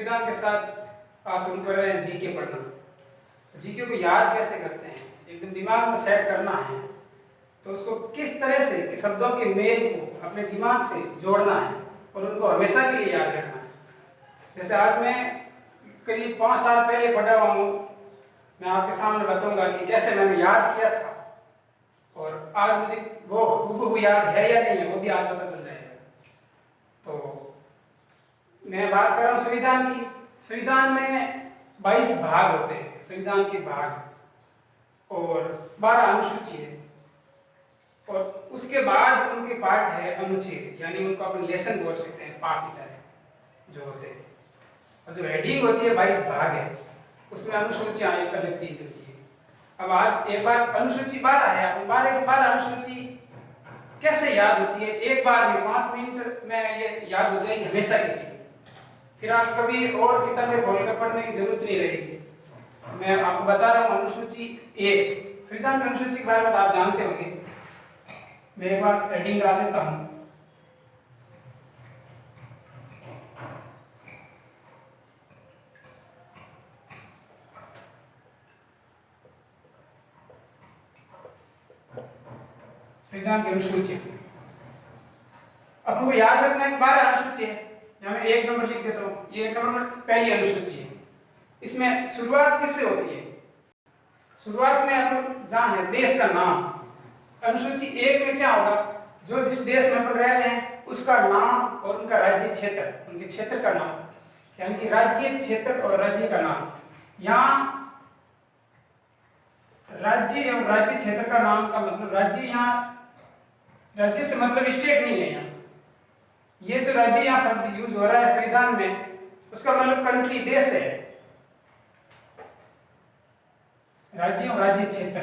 संविधान के साथ आज शुरू कर रहे हैं जीके पढ़ना। जीके को याद कैसे करते हैं, एकदम दिमाग में सेट करना है तो उसको किस तरह से कि शब्दों के मेल को अपने दिमाग से जोड़ना है और उनको हमेशा के लिए याद रखना है। जैसे आज मैं करीब 5 साल पहले पढ़ा हुआ हूँ, मैं आपके सामने बताऊंगा कि कैसे मैंने याद किया था और आज मुझे वो याद है या नहीं है वो भी आज पता चल जाएगा। तो मैं बात कर रहा हूँ संविधान की। संविधान में 22 भाग होते हैं, संविधान के भाग, और 12 अनुसूची है और उसके बाद उनके पाठ है अनुच्छेद, यानी उनको अपन लेसन बोल सकते हैं, पाठ की तरह जो होते हैं। और जो हेडिंग होती है 22 भाग है, उसमें अनुसूचियां एक अलग चीज होती है। अब आज एक बार अनुसूची 12 है, अब 12 की 12 अनुसूची कैसे याद होती है, एक बार में 5 मिनट में ये याद हो जाएगी हमेशा के लिए। फिर आप कभी और किताबें खोलकर पढ़ने की जरूरत नहीं रहेगी। मैं आपको बता रहा हूँ अनुसूची 1, संविधान की अनुसूची के बारे में आप जानते होंगे। मैं एक बार हेडिंग करा देता हूँ। संविधान की अनुसूची आपको याद रखना है कि 12 अनुसूची है। यहाँ मैं 1 नंबर लिख देता हूँ, ये 1 नंबर पहली अनुसूची है। इसमें शुरुआत किससे होती है? शुरुआत में हम जहाँ है देश का नाम। अनुसूची 1 में क्या होगा, जो जिस देश में अपन रह रहे हैं उसका नाम और उनका राज्य क्षेत्र, उनके क्षेत्र का नाम, यानी कि राज्य क्षेत्र और राज्य का नाम। यहाँ राज्य एवं राज्य क्षेत्र का नाम का मतलब राज्य, यहाँ राज्य से मतलब स्टेट नहीं है। यहाँ ये जो राज्य यहाँ शब्द यूज हो रहा है संविधान में, उसका मतलब कंट्री, देश है, राज्य और राज्य क्षेत्र।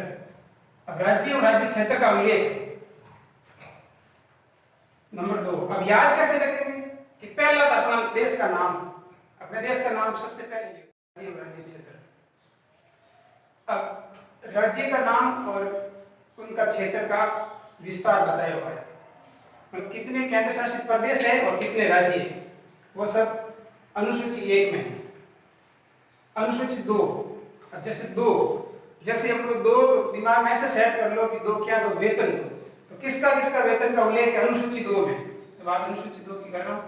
अब राज्य और राज्य क्षेत्र का उल्लेख नंबर 2। अब याद कैसे रखेंगे कि पहला था अपना देश का नाम, अपने देश का नाम सबसे पहले राज्य और राज्य क्षेत्र। अब राज्य का नाम और उनका क्षेत्र का विस्तार बताया हुआ है, मतलब कितने केंद्र शासित प्रदेश है और कितने राज्य है, वो सब अनुसूची 1 में है। अनुसूची 2, अब जैसे हम लोग 2 दिमाग में ऐसे सेट कर लो कि 2 क्या, तो वेतन, तो किसका वेतन का उल्लेख है अनुसूची 2 में। जब आप अनुसूची 2 की कर रहा हूं,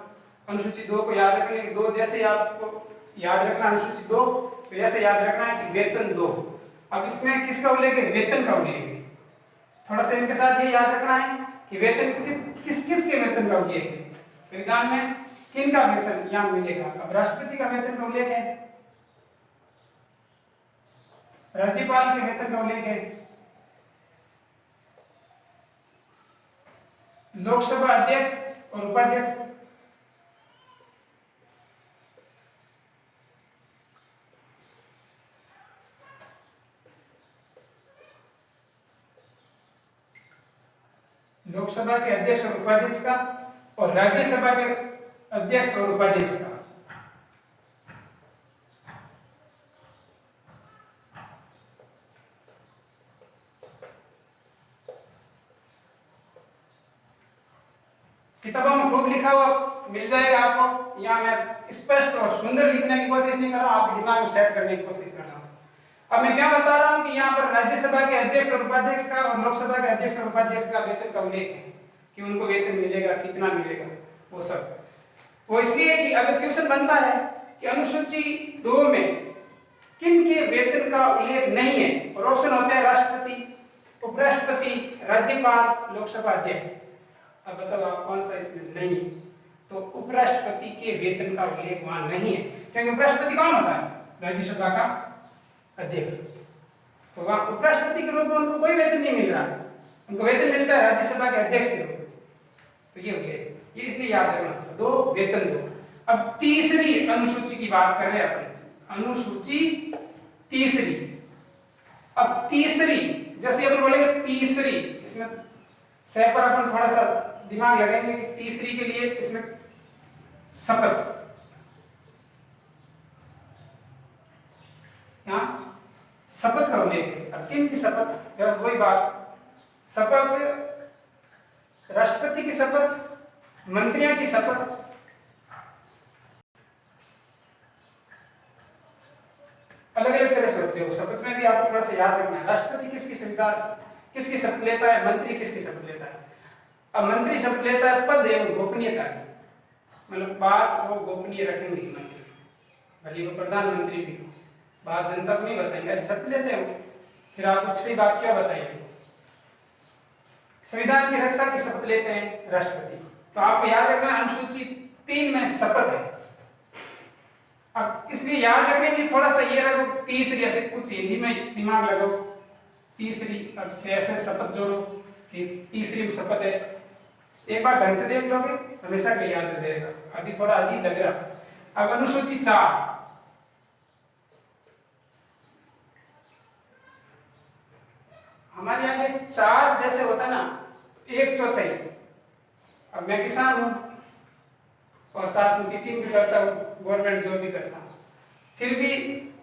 अनुसूची 2 को याद रखने के 2 जैसे आपको याद रखना अनुसूची 2, तो ऐसे याद रखना है कि वेतन 2। अब इसमें किसका उल्लेख है? वेतन का उल्लेख है। थोड़ा सा इनके साथ ये याद रखना है कि वेतन किस के वेतन का उल्लेख है संविधान में, किन का वेतन यहाँ मिलेगा। अब राष्ट्रपति का वेतन का उल्लेख है, राज्यपाल के वेतन का उल्लेख है, लोकसभा अध्यक्ष और उपाध्यक्ष, लोकसभा के अध्यक्ष और उपाध्यक्ष का, और राज्यसभा के अध्यक्ष और उपाध्यक्ष का। किताबों में खूब लिखा हुआ मिल जाएगा आपको। यहाँ मैं स्पष्ट और सुंदर लिखने की कोशिश नहीं कर रहा हूँ, आपके दिमाग में सेट करने की कोशिश कर रहा हूँ। अब मैं क्या बता रहा हूँ कि यहाँ पर राज्यसभा के अध्यक्ष और उपाध्यक्ष का और लोकसभा के अध्यक्ष और उपाध्यक्ष का वेतन का उल्लेख है कि उनको वेतन मिलेगा, कितना मिलेगा, वो सब। वो इसलिए कि अगर क्वेश्चन बनता है कि अनुसूची 2 में किन के वेतन का उल्लेख नहीं है, और ऑप्शन होते हैं राष्ट्रपति, उपराष्ट्रपति, राज्यपाल, लोकसभा अध्यक्ष। अब बताओ आप कौन सा इसमें नहीं है? तो उपराष्ट्रपति के वेतन का उल्लेख वहां नहीं है, क्योंकि उपराष्ट्रपति कौन होता है? राज्यसभा का अध्यक्ष। तो वहां उपराष्ट्रपति के रूप में उनको कोई वेतन नहीं मिल रहा, उनको वेतन मिलता है राज्यसभा के अध्यक्ष के रूप में। तो ये उल्लेख, ये इसलिए याद रखना, 2 वेतन 2। अब तीसरी अनुसूची की बात कर रहे हैं अपन, अनुसूची तीसरी। अब तीसरी, जैसे अपन बोलेंगे तीसरी, इसमें सह पर अपन थोड़ा सा दिमाग लगाएंगे कि तीसरी के लिए इसमें शपथ, यहाँ शपथ का उल्लेख है। अब किन की शपथ? बस वही बात, शपथ राष्ट्रपति की शपथ, मंत्रियों की शपथ, अलग अलग तरह से होते हैं। शपथ में भी आपको थोड़ा सा याद रखना है, राष्ट्रपति किसकी संविधान किसकी शपथ लेता है, मंत्री किसकी शपथ लेता है। अब मंत्री शपथ लेता है पद एवं गोपनीयता की, मतलब बात वो गोपनीय रखेंगे मंत्री, भले वो प्रधानमंत्री भी हो, बात जनता को नहीं बताएंगे, ऐसे शपथ लेते हैं वो। फिर आप दूसरी बात क्या बताइए, संविधान की रक्षा की शपथ लेते हैं राष्ट्रपति। तो आपको याद रखना अनुसूची 3 में शपथ है। अब इसलिए याद रखें कि थोड़ा सा ये रखो, तीसरी, ऐसे कुछ हिंदी में दिमाग लगाओ, तीसरी, अब से ऐसे शपथ जोड़ो कि तीसरी शपथ है। एक बार ढंग से देख लोगे हमेशा के लिए याद रह जाएगा, अभी थोड़ा अजीब लग रहा। अब अनुसूची 4, हमारे यहाँ ये 4 जैसे होता है ना, 1/4। अब मैं किसान हूं और साथ में टीचिंग भी करता हूँ, गवर्नमेंट जॉब भी करता हूँ, फिर भी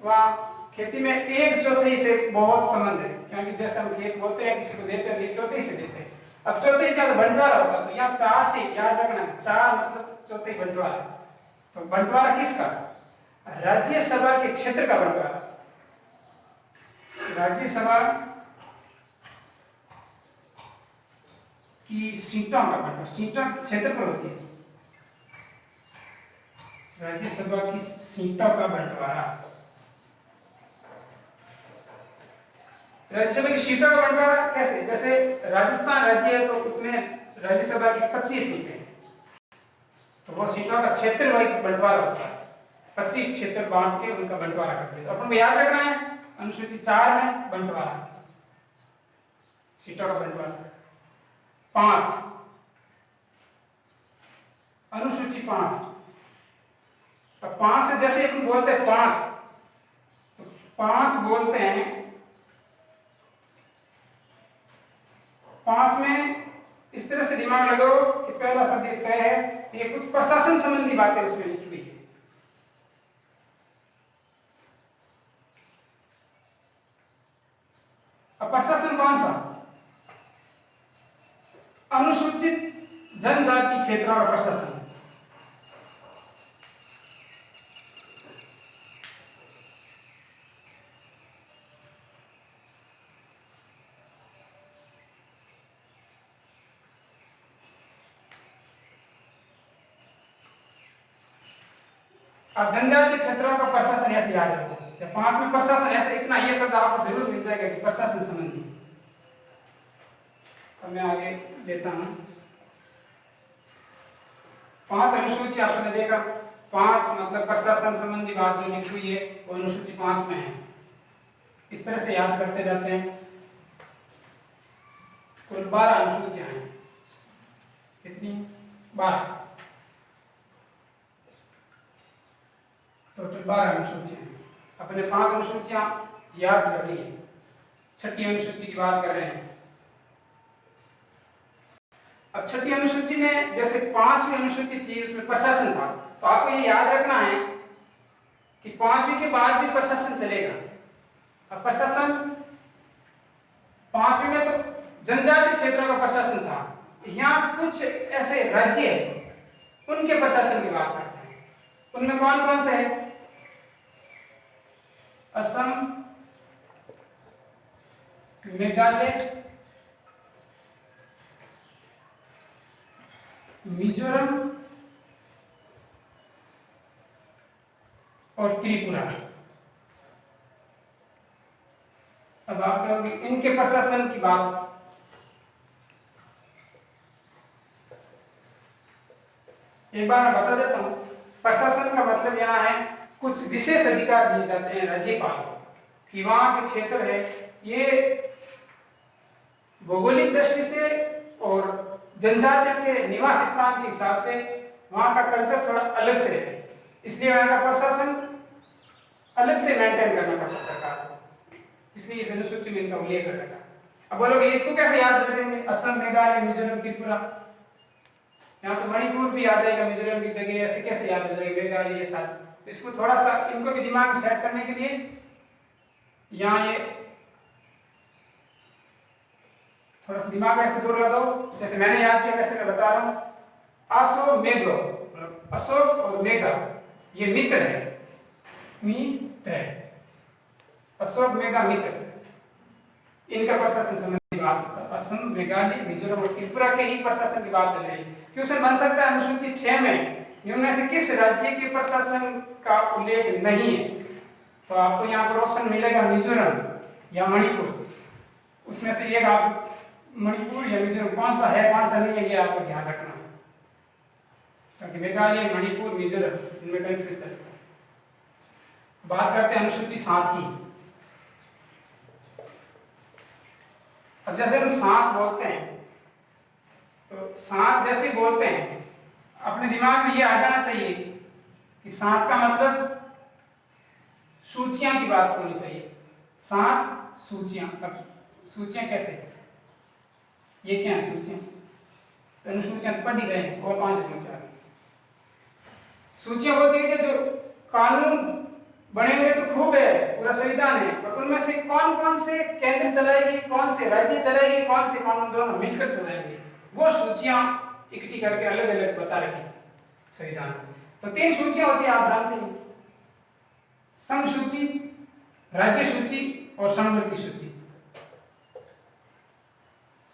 वहाँ खेती में 1/4 से बहुत संबंध है, क्योंकि जैसे हम खेत बोलते हैं किसी को देते हैं 1/4 से देते हैं। अब चौथे क्या तो बंटवारा होगा, तो यहाँ 4 से याद रखना, 4 मतलब चौथे बंटवारा। तो बंटवारा किसका, राज्यसभा के क्षेत्र का बंटवारा, राज्यसभा की सीटों का बंटवारा, सीटों क्षेत्र पर होती है राज्यसभा की सीटों का बंटवारा। राज्यसभा की सीटों का बंटवारा कैसे, जैसे राजस्थान राज्य है तो उसमें राज्यसभा की 25 सीटें, तो वो सीटों का क्षेत्र वाइज बंटवारा होता है, 25 क्षेत्र बांट के उनका बंटवारा करते हैं। तो अपन को याद रखना है अनुसूची 4 में बंटवारा, सीटों का बंटवारा। 5, अनुसूची 5, तो 5 से जैसे अपन बोलते हैं 5, तो 5 बोलते हैं, 5 में इस तरह से दिमाग लगाओ कि पहला शब्द तय है, ये कुछ प्रशासन संबंधी बातें उसमें लिखी हुई है। अब प्रशासन कौन सा, अनुसूचित जनजाति क्षेत्रों का प्रशासन। अब जनजातीय क्षेत्रों का प्रशासन ऐसे याद रखो, 5 में प्रशासन ऐसे, इतना ये शब्द आपको जरूर मिल जाएगा कि प्रशासन संबंधी। अब मैं आगे लेता हूं, 5 अनुसूची आपने देखा, 5 मतलब प्रशासन संबंधी बात जो लिखी हुई है वो अनुसूची 5 में है। इस तरह से याद करते जाते हैं। कुल 12 अनुसूचियां हैं, कितनी, 12, टोटल 12 अनुसूचियां। अपने 5 अनुसूचियां याद कर ली, छठी अनुसूची की बात कर रहे हैं। अब छठी अनुसूची में जैसे 5वीं अनुसूची थी उसमें प्रशासन था, तो आपको ये याद रखना है कि 5वीं के बाद भी प्रशासन चलेगा। अब प्रशासन 5वीं में तो जनजातीय क्षेत्रों का प्रशासन था, यहाँ कुछ ऐसे राज्य है उनके प्रशासन की बात करते हैं। उनमें कौन कौन से है, असम, मेघालय, मिजोरम और त्रिपुरा। अब आप कहोगे इनके प्रशासन की बात, एक बार मैं बता देता हूं। प्रशासन का मतलब यहाँ है कुछ विशेष अधिकार दिए जाते हैं राज्यपाल को कि वहां के क्षेत्र है ये भौगोलिक दृष्टि से और जनजातियों के निवास स्थान के हिसाब से वहां का कल्चर थोड़ा अलग से है, इसलिए वहां का प्रशासन अलग से मेंटेन करना पड़ता सरकार को, इसलिए इस अनुसूची में इनका उल्लेख कर रखा। अब बोलोगे इसको कैसे याद रखेंगे, असम, मेघालय, मिजोरम, त्रिपुरा, यहाँ तो मणिपुर भी आ जाएगा मिजोरम की जगह, ऐसे कैसे याद हो जाएगा मेघालय ये साथ। तो इसको थोड़ा सा इनको भी दिमाग में सेट करने के लिए यहाँ ये थोड़ा सा दिमाग ऐसे जोड़ लगा दो, जैसे मैंने याद किया वैसे मैं बता रहा हूँ। आसो मेघो, अशोक और मेघा ये मित्र है, मित्र है। अशोक, मेघामित्र, इनका प्रशासन संबंधी बात होता है। असम, मेघालय, मिजोरम और त्रिपुरा के ही प्रशासन की बात चल रही है। क्वेश्चन बन सकता है अनुसूची 6 में इनमें से किस राज्य के प्रशासन का उल्लेख नहीं है? तो आपको यहाँ पर ऑप्शन मिलेगा मिजोरम या मणिपुर। उसमें से एक आप मणिपुर या मिजोरम कौन सा है कौन सा नहीं है ये आपको ध्यान रखना है, क्योंकि मेघालय, मणिपुर, मिजोरम इनमें कंफ्यूज चलता है। बात करते हैं अनुसूची 7 की। अब जैसे हम 7 बोलते हैं तो 7 जैसे बोलते हैं अपने दिमाग में ये आ जाना चाहिए कि 7 का मतलब सूचियां की बात होनी चाहिए। 7 सूचियां। अब सूचियां कैसे, ये क्या है सूचियां? अनुसूचियां पढ़ ही रहे हैं और कौन से सूचियां? सूचियां वो चीज है जो कानून बने हुए तो खूब है, पूरा संविधान है, पर उनमें से कौन कौन से केंद्र चलाएगी, कौन से राज्य चलाएगी, कौन से कानून दोनों मिलकर चलाएंगे, वो सूचियां इकट्ठी करके अलग अलग बता रही संविधान। तो 3 सूचियां होती है, आप जानते हैं, संघ सूची, राज्य सूची और समवर्ती सूची।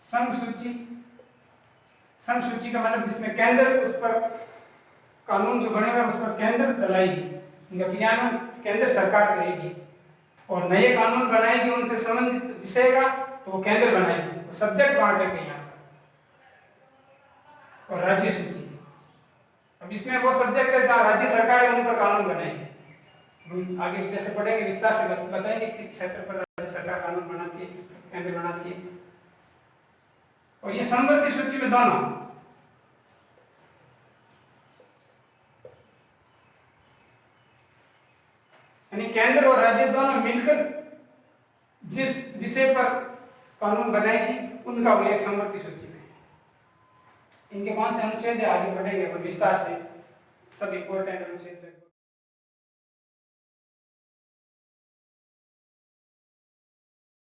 संघ सूची, संघ सूची का मतलब जिसमें केंद्र उस पर कानून जो बनेगा उस पर केंद्र चलाएगी, इनका क्रियान्वयन केंद्र सरकार करेगी और नए कानून बनाएगी, उनसे संबंधित विषय का तो वो केंद्र बनाएगी, वो सब्जेक्ट बांट देंगे यहाँ पर। और राज्य सूची, अब इसमें वो सब्जेक्ट है जहाँ राज्य सरकार है उन पर कानून बनाएगी। आगे जैसे पढ़ेंगे विस्तार से बताएंगे किस क्षेत्र पर राज्य सरकार कानून बनाती है, किस केंद्र बनाती है। और ये समवर्ती सूची में दोनों यानी केंद्र और राज्य दोनों मिलकर जिस विषय पर कानून बनाएगी उनका उल्लेख समवर्ती सूची में है। इनके कौन से अनुच्छेद है आगे पढ़ेंगे विस्तार से, सब इंपोर्टेंट अनुच्छेद।